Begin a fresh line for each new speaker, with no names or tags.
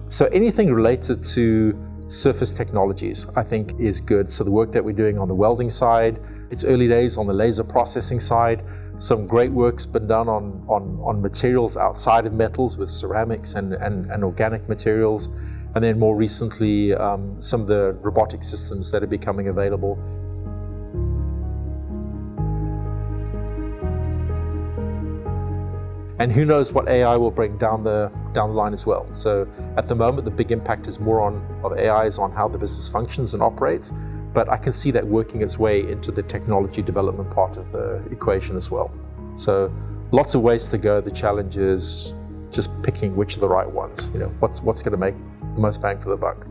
So anything related to surface technologies, I think, is good. So the work that we're doing on the welding side, it's early days on the laser processing side. Some great work's been done on materials outside of metals with ceramics and organic materials. And then more recently, some of the robotic systems that are becoming available. And who knows what AI will bring down the line as well. So at the moment, the big impact is more of AI is on how the business functions and operates, but I can see that working its way into the technology development part of the equation as well. So lots of ways to go. The challenge is just picking which are the right ones. What's going to make the most bang for the buck.